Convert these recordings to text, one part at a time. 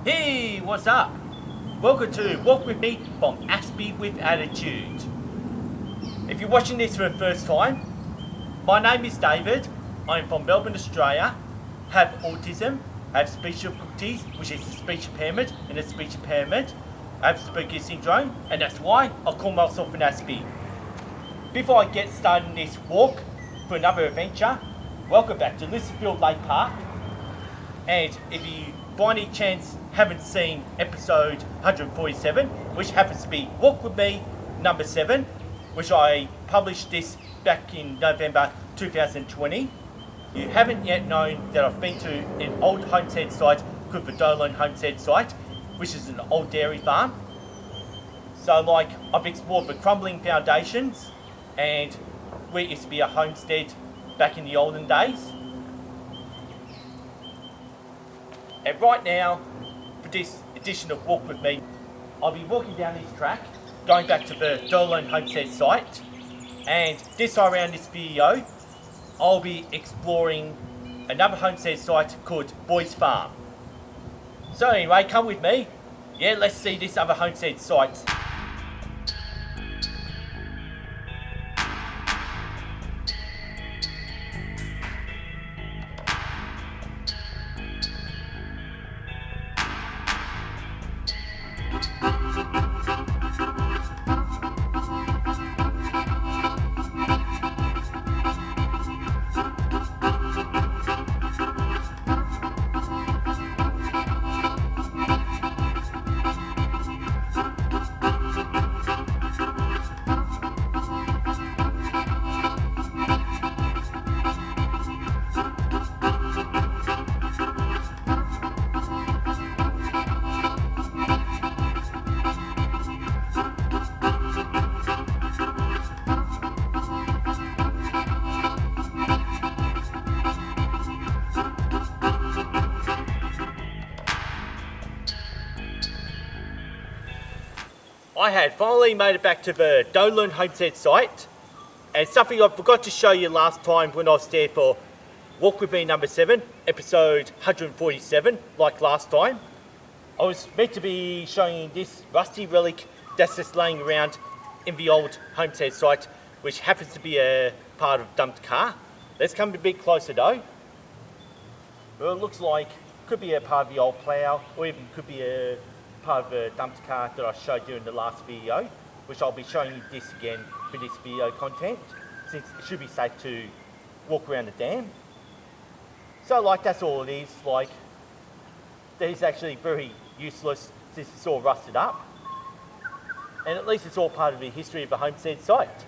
Hey, what's up? Welcome to Walk With Me from Aspie with Attitude. If you're watching this for the first time, my name is David. I'm from Melbourne, Australia, have autism, have speech difficulties, which is a speech impairment and a speech impairment. I have Asperger's syndrome, and that's why I call myself an Aspie. Before I get started in this walk for another adventure, welcome back to Lysterfield Lake Park. And if you by any chance haven't seen episode 147, which happens to be Walk With Me number 7, which I published this back in November 2020, you haven't yet known that I've been to an old homestead site called the Dolan Homestead Site, which is an old dairy farm. So like, I've explored the crumbling foundations and where it used to be a homestead back in the olden days. And right now, for this edition of Walk With Me, I'll be walking down this track, going back to the Dolan Homestead Site, and this time around this video, I'll be exploring another homestead site called Boys Farm. So anyway, come with me. Yeah, let's see this other homestead site. I had finally made it back to the Dolan Homestead Site, and something I forgot to show you last time when I was there for Walk With Me number 7, episode 147, like last time. I was meant to be showing you this rusty relic that's just laying around in the old homestead site, which happens to be a part of a dumped car. Let's come a bit closer though. Well, it looks like it could be a part of the old plough, or even could be a part of the dumped car that I showed you in the last video, which I'll be showing you this again for this video content, since it should be safe to walk around the dam. So like, that's all it is. Like, that is actually very useless since it's all rusted up, and at least it's all part of the history of the homestead site.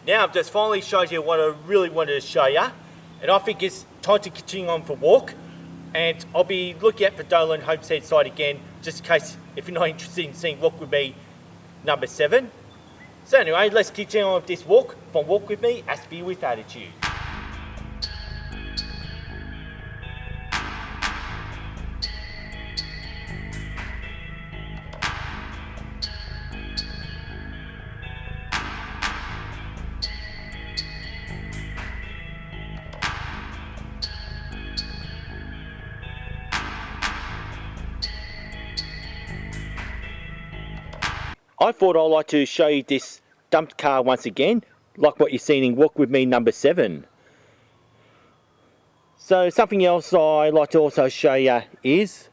Now I've just finally showed you what I really wanted to show you, and I think it's time to continue on for walk. And I'll be looking at the Dolan Homestead Site again, just in case if you're not interested in seeing Walk With Me number 7. So anyway, let's continue on with this walk from Walk With Me, Aspie with Attitude. I thought I'd like to show you this dumped car once again, like what you've seen in Walk With Me number 7. So something else I'd like to also show you is,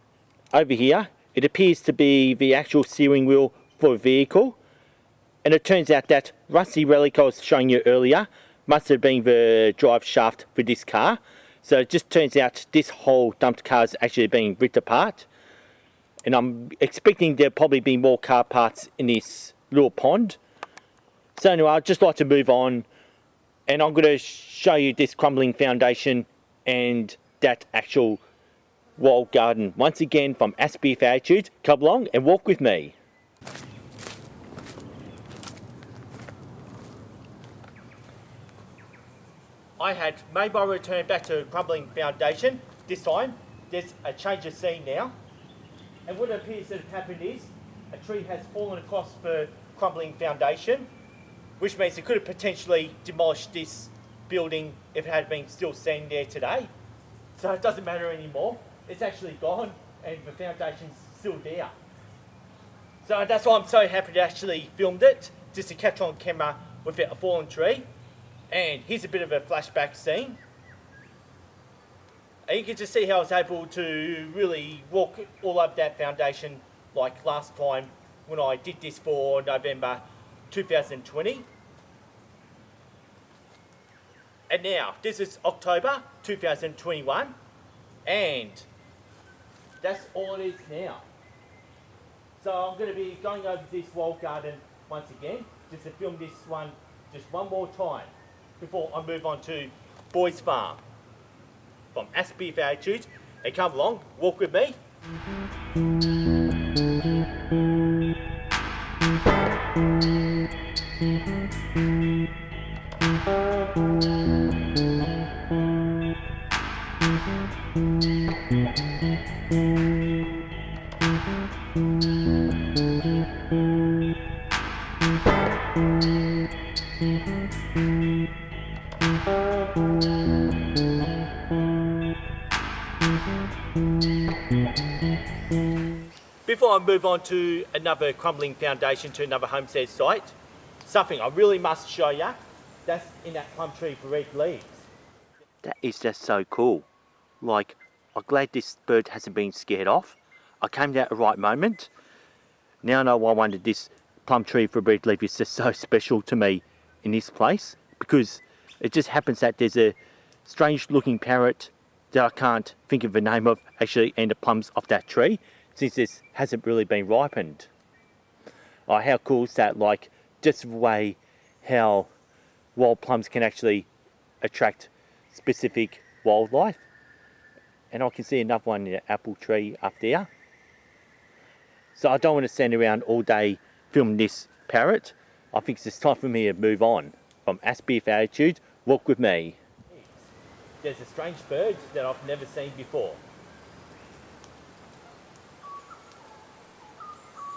over here, it appears to be the actual steering wheel for a vehicle. And it turns out that rusty relic I was showing you earlier must have been the drive shaft for this car. So it just turns out this whole dumped car is actually being ripped apart. And I'm expecting there'll probably be more car parts in this little pond. So anyway, I'd just like to move on, and I'm going to show you this crumbling foundation and that actual walled garden once again from Aspie with Attitude. Come along and walk with me. I had made my return back to crumbling foundation. This time there's a change of scene now, and what appears to have happened is a tree has fallen across the crumbling foundation, which means it could have potentially demolished this building if it had been still standing there today. So it doesn't matter anymore. It's actually gone and the foundation's still there. So that's why I'm so happy to actually filmed it, just to catch on camera with a fallen tree. And here's a bit of a flashback scene. And you can just see how I was able to really walk all up that foundation like last time when I did this for November 2020. And now, this is October 2021, and that's all it is now. So I'm going to be going over this walled garden once again, just to film this one just one more time before I move on to Boys Farm. From Aspie with Attitude, and come along, walk with me. Before I move on to another crumbling foundation to another homestead site, something I really must show you, that's in that plum tree for red leaves. That is just so cool. Like, I'm glad this bird hasn't been scared off. I came at the right moment. Now I know why I wanted this plum tree for red leaf is just so special to me in this place, because it just happens that there's a strange looking parrot that I can't think of the name of actually and the plums off that tree, since this hasn't really been ripened. Oh, how cool is that? Like, just the way how wild plums can actually attract specific wildlife. And I can see another one in the apple tree up there. So I don't want to stand around all day filming this parrot. I think it's just time for me to move on. From Aspie with Attitude, walk with me. There's a strange bird that I've never seen before.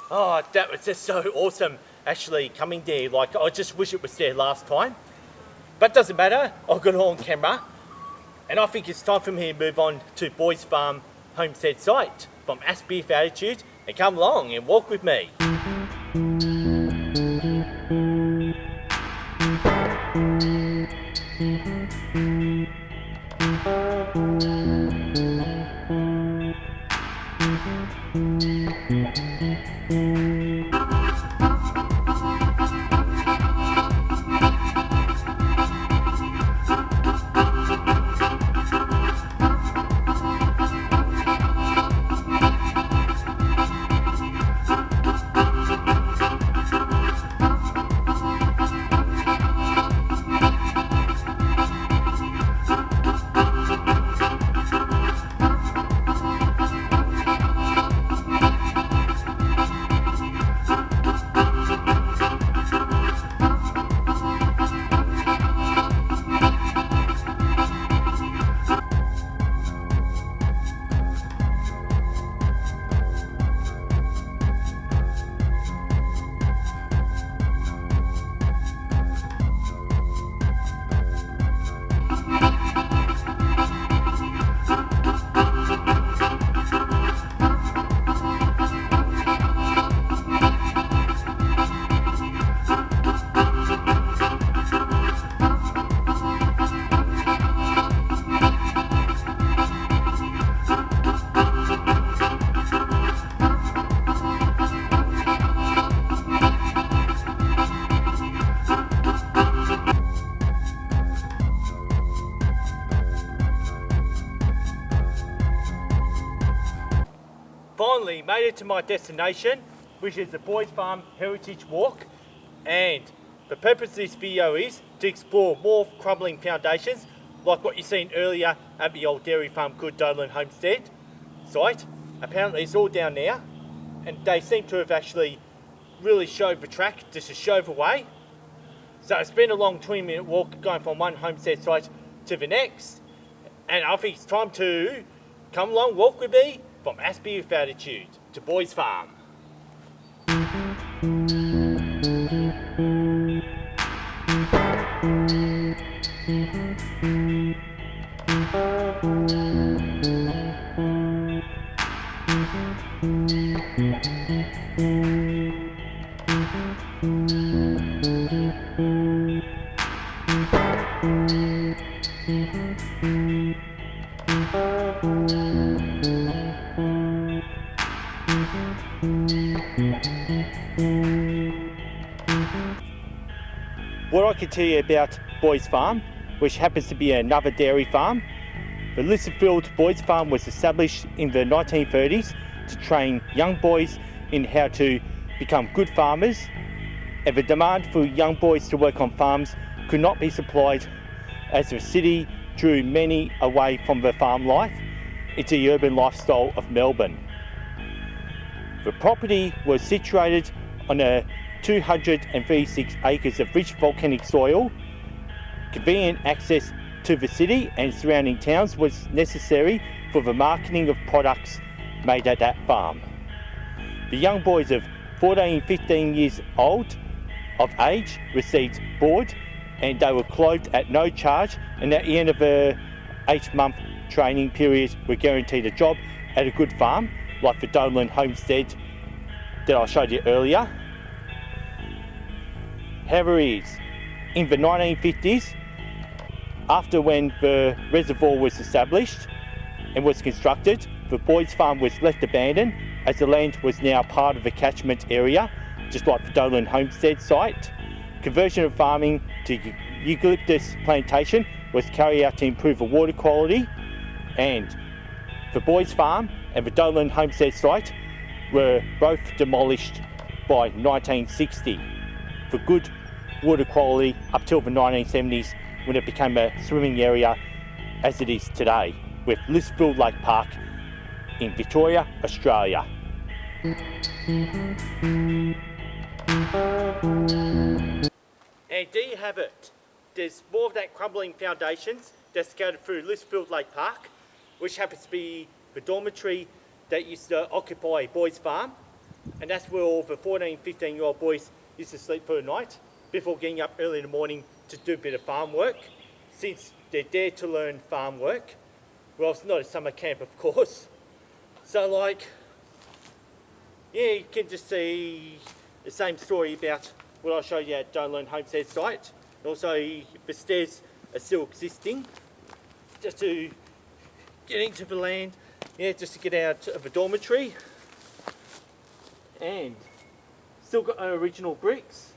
Oh, that was just so awesome actually coming there. Like, I just wish it was there last time. But it doesn't matter, I've got it on camera. And I think it's time for me to move on to Boys Farm Homestead Site from Aspie with Attitude, and come along and walk with me. Finally made it to my destination, which is the Boys Farm Heritage Walk, and the purpose of this video is to explore more crumbling foundations like what you seen earlier at the old dairy farm called Dolan Homestead, site. Apparently it's all down there, and they seem to have actually really shoved the track just a shove away. So it's been a long 20-minute walk going from one homestead site to the next, and I think it's time to come along, walk with me from Aspie with Attitude to Boys Farm. What I can tell you about Boys Farm, which happens to be another dairy farm. The Lysterfield Boys Farm was established in the 1930s to train young boys in how to become good farmers, and the demand for young boys to work on farms could not be supplied as the city drew many away from the farm life into the urban lifestyle of Melbourne. The property was situated on a 236 acres of rich volcanic soil. Convenient access to the city and surrounding towns was necessary for the marketing of products made at that farm. The young boys of 14 and 15 years old of age received board, and they were clothed at no charge, and at the end of a 8-month training period were guaranteed a job at a good farm like the Dolan Homestead that I showed you earlier. However, in the 1950s, after when the reservoir was established and was constructed, the Boys Farm was left abandoned as the land was now part of the catchment area, just like the Dolan Homestead Site. Conversion of farming to eucalyptus plantation was carried out to improve the water quality, and the Boys Farm and the Dolan Homestead Site were both demolished by 1960 for good water quality up till the 1970s, when it became a swimming area as it is today, with Lysterfield Lake Park in Victoria, Australia. And there you have it. There's more of that crumbling foundations that's scattered through Lysterfield Lake Park, which happens to be the dormitory that used to occupy Boys Farm, and that's where all the 14, 15-year-old boys used to sleep for the night before getting up early in the morning to do a bit of farm work, since they're there to learn farm work. Well, it's not a summer camp, of course. So, like, yeah, you can just see the same story about what I showed you at Dolan Homestead Site. Also, the stairs are still existing, just to get into the land, yeah, just to get out of the dormitory. And still got original bricks.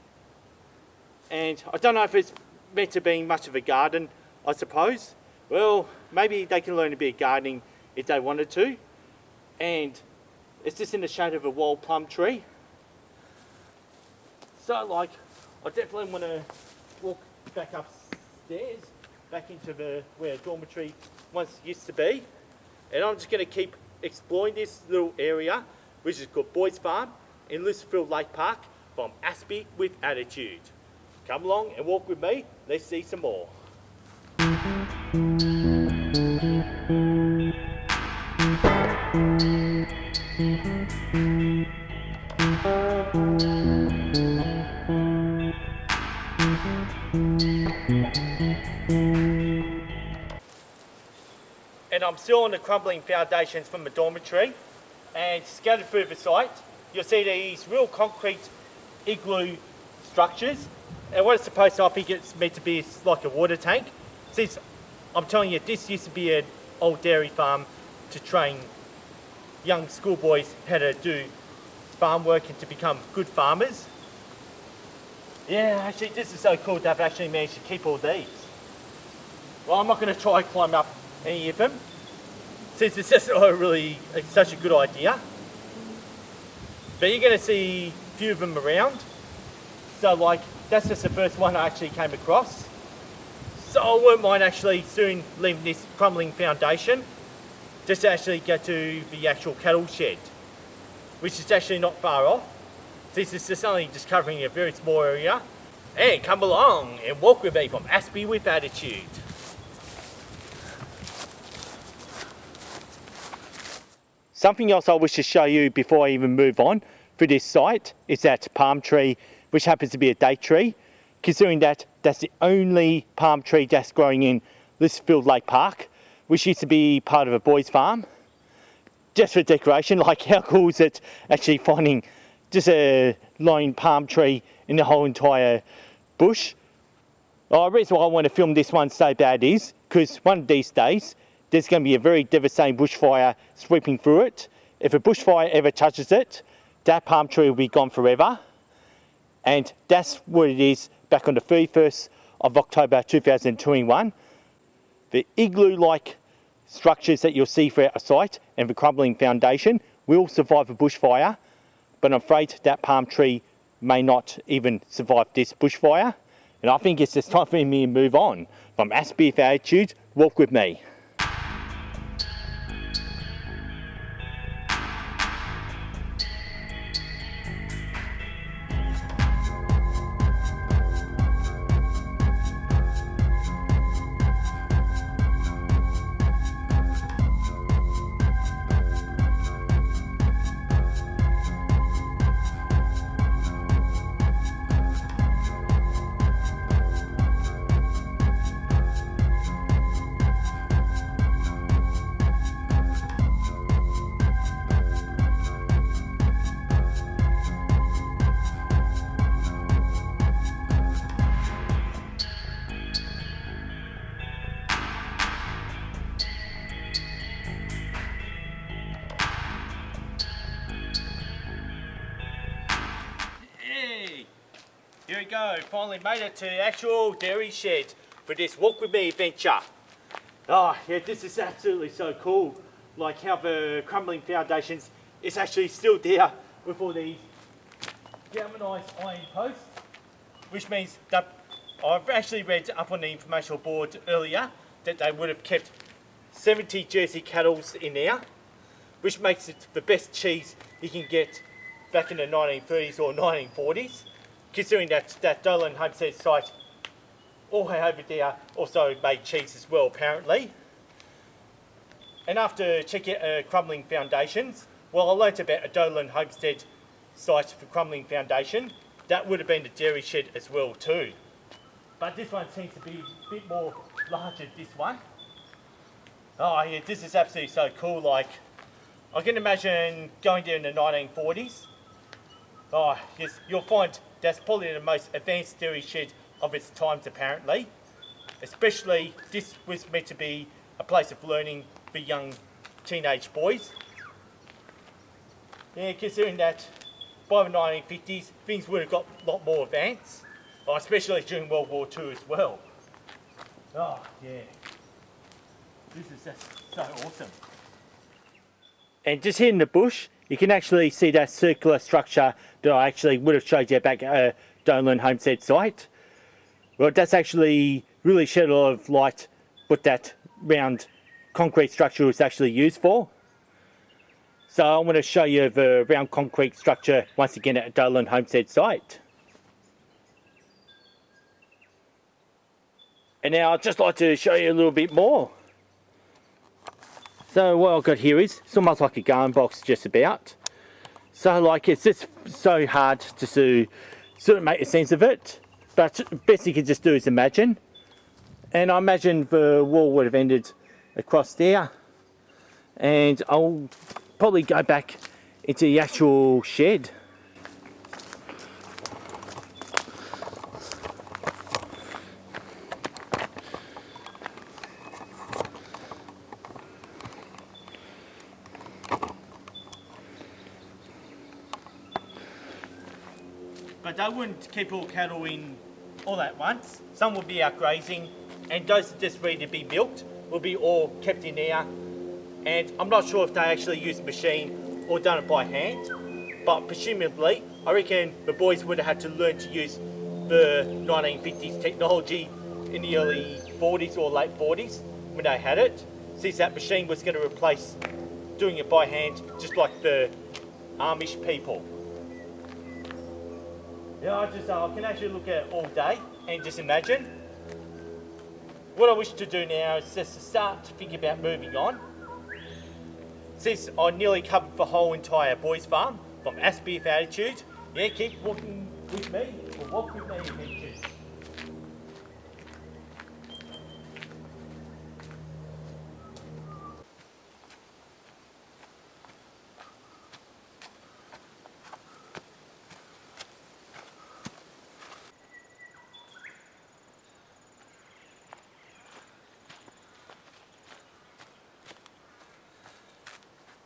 And I don't know if it's meant to be much of a garden, I suppose. Well, maybe they can learn a bit of gardening if they wanted to. And it's just in the shade of a wild plum tree. So, like, I definitely want to walk back upstairs, back into where the dormitory once used to be. And I'm just going to keep exploring this little area, which is called Boys Farm in Lysterfield Lake Park, from Aspie with Attitude. Come along and walk with me, let's see some more. And I'm still on the crumbling foundations from the dormitory, and scattered through the site, you'll see these real concrete igloo structures. And what it's supposed to, I think it's meant to be, is like a water tank. Since I'm telling you, this used to be an old dairy farm to train young schoolboys how to do farm work and to become good farmers. Yeah, actually this is so cool that I've actually managed to keep all these. Well, I'm not going to try and climb up any of them, since it's just such a good idea. But you're going to see a few of them around. So, like, that's just the first one I actually came across. So I won't mind actually soon leaving this crumbling foundation just to actually go to the actual cattle shed, which is actually not far off. This is just only just covering a very small area. And come along and walk with me from Aspie with Attitude. Something else I wish to show you before I even move on for this site is that palm tree, which happens to be a date tree, considering that that's the only palm tree that's growing in Lysterfield Lake Park, which used to be part of a boys' farm. Just for decoration, like how cool is it actually finding just a lone palm tree in the whole entire bush? The reason why I want to film this one so bad is because one of these days there's going to be a very devastating bushfire sweeping through it. If a bushfire ever touches it, that palm tree will be gone forever. And that's what it is back on the 31st of October 2021. The igloo-like structures that you'll see throughout the site and the crumbling foundation will survive a bushfire, but I'm afraid that palm tree may not even survive this bushfire. And I think it's just time for me to move on. From Aspie with Attitude, walk with me. Here we go, finally made it to the actual dairy shed for this walk with me adventure. Oh yeah, this is absolutely so cool. Like how the crumbling foundations is actually still there with all these galvanised iron posts, which means that I've actually read up on the informational board earlier that they would have kept 70 Jersey cattle in there, which makes it the best cheese you can get back in the 1930s or 1940s. Considering that Dolan Homestead Site all the way over there also made cheese as well, apparently. And after checking out crumbling foundations, well, I learnt about a Dolan Homestead Site for crumbling foundation. That would have been the dairy shed as well too. But this one seems to be a bit more larger, this one. Oh yeah, this is absolutely so cool. Like, I can imagine going there in the 1940s. Oh yes, you'll find that's probably the most advanced dairy shed of its times apparently. Especially this was meant to be a place of learning for young teenage boys. Yeah, considering that by the 1950s things would have got a lot more advanced, especially during World War II as well. Oh yeah, this is just so awesome. And just here in the bush, you can actually see that circular structure that I actually would have showed you back at Dolan Homestead Site. Well, that's actually really shed a lot of light what that round concrete structure was actually used for. So I want to show you the round concrete structure once again at Dolan Homestead Site. And now I'd just like to show you a little bit more. So what I've got here is, it's almost like a garden box just about. So like it's just so hard to sort of make a sense of it. But best you can just do is imagine. And I imagine the wall would have ended across there. And I'll probably go back into the actual shed. But they wouldn't keep all cattle in all at once. Some would be out grazing, and those that just ready to be milked will be all kept in there. And I'm not sure if they actually used a machine or done it by hand, but presumably I reckon the boys would have had to learn to use the 1950s technology in the early 40s or late 40s when they had it. since that machine was going to replace doing it by hand, just like the Amish people. Yeah, I can actually look at it all day and just imagine. What I wish to do now is just to start to think about moving on. Since I nearly covered the whole entire boys farm from Aspie with Attitude, yeah, keep walking with me, or walk with me adventures.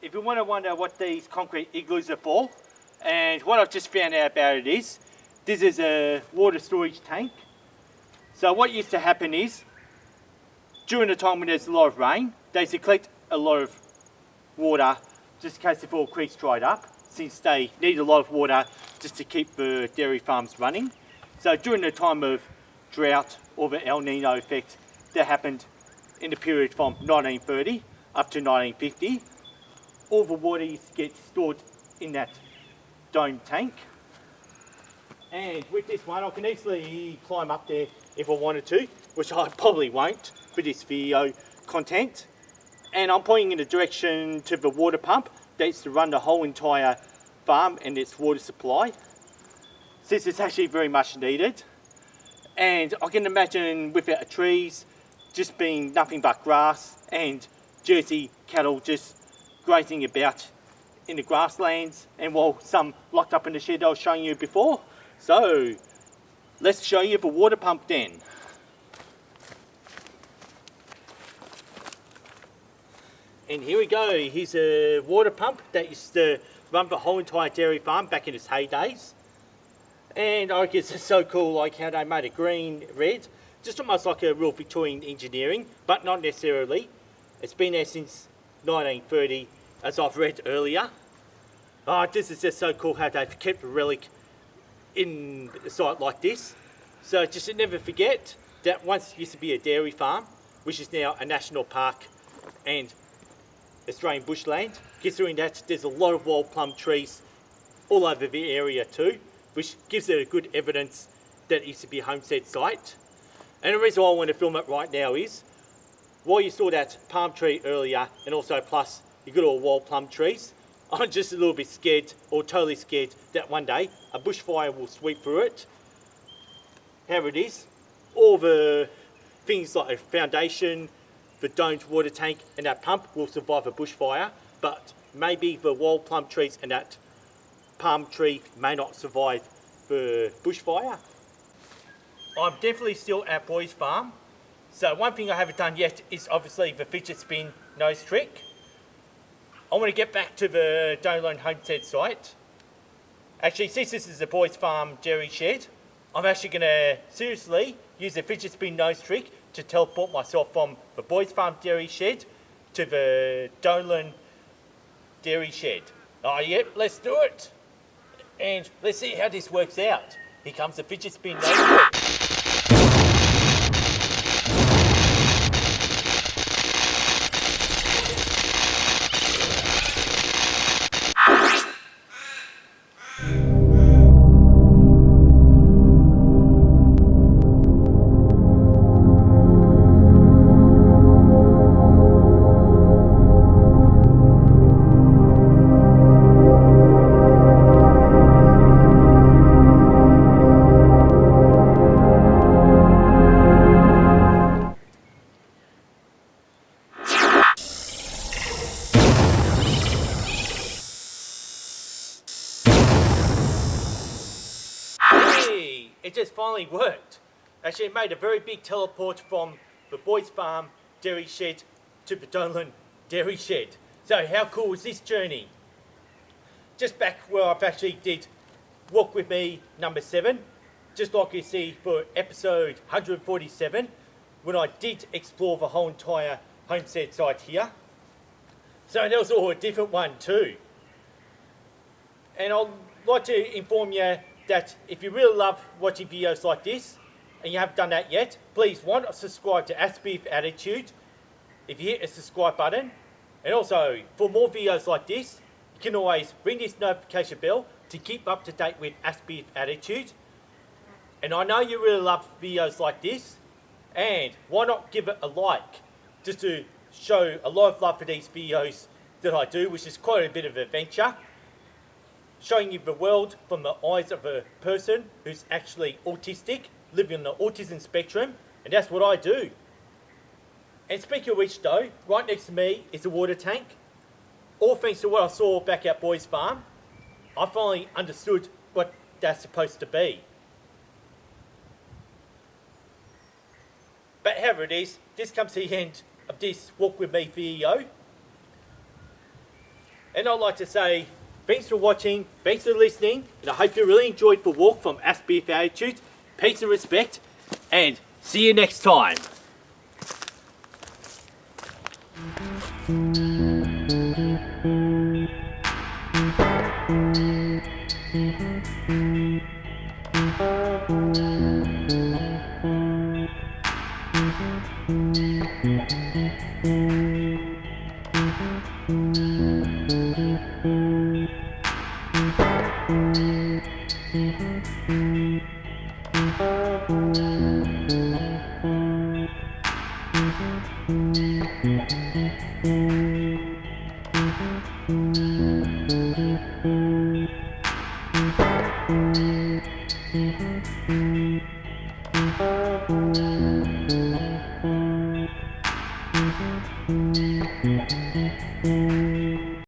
If you want to wonder what these concrete igloos are for, and what I've just found out about it is, this is a water storage tank. So what used to happen is, during the time when there's a lot of rain, they used to collect a lot of water just in case if all creeks dried up, since they need a lot of water just to keep the dairy farms running. So during the time of drought or the El Nino effect that happened in the period from 1930 up to 1950, all the water used to get stored in that dome tank. And with this one, I can easily climb up there if I wanted to, which I probably won't for this video content. And I'm pointing in the direction to the water pump that's to run the whole entire farm and its water supply, since it's actually very much needed. And I can imagine without the trees just being nothing but grass and Jersey cattle just grazing about in the grasslands, and while some locked up in the shed I was showing you before. So let's show you the water pump then. And here we go, here's a water pump that used to run the whole entire dairy farm back in its heydays. And I guess it's so cool, like how they made it green, red, just almost like a real Victorian engineering, but not necessarily. It's been there since 1930, as I've read earlier. Oh, this is just so cool how they've kept a relic in a site like this. So just to never forget that once used to be a dairy farm, which is now a national park and Australian bushland. Considering that there's a lot of wild plum trees all over the area too, which gives it a good evidence that it used to be a homestead site. And the reason why I want to film it right now is, while you saw that palm tree earlier, and also plus you got all wild plum trees, I'm just a little bit scared, or totally scared, that one day a bushfire will sweep through it. However it is, all the things like a foundation, the domed water tank and that pump will survive a bushfire, but maybe the wild plum trees and that palm tree may not survive the bushfire. I'm definitely still at Boys Farm. So one thing I haven't done yet is obviously the fidget spin nose trick. I want to get back to the Dolan Homestead Site. Actually, since this is a Boys Farm dairy shed, I'm actually going to seriously use the fidget spin nose trick to teleport myself from the Boys Farm dairy shed to the Dolan dairy shed. Oh yep, let's do it. And let's see how this works out. Here comes the fidget spin nose trick. It just finally worked. Actually, it made a very big teleport from the Boys Farm dairy shed to the Dolan dairy shed. So how cool was this journey? Just back where I've actually did Walk With Me number 7, just like you see for episode 147, when I did explore the whole entire homestead site here. So there was all a different one too. And I'd like to inform you that if you really love watching videos like this, and you haven't done that yet, please subscribe to Aspie with Attitude, if you hit the subscribe button. And also, for more videos like this, you can always ring this notification bell to keep up to date with Aspie with Attitude. And I know you really love videos like this, and why not give it a like, just to show a lot of love for these videos that I do, which is quite a bit of an adventure. Showing you the world from the eyes of a person who's actually autistic, living on the autism spectrum, and that's what I do. And speaking of which though, right next to me is a water tank. All thanks to what I saw back at Boys Farm, I finally understood what that's supposed to be. But however it is, this comes to the end of this Walk With Me video. And I'd like to say thanks for watching, thanks for listening, and I hope you really enjoyed the walk from Aspie with Attitude. Peace and respect, and see you next time.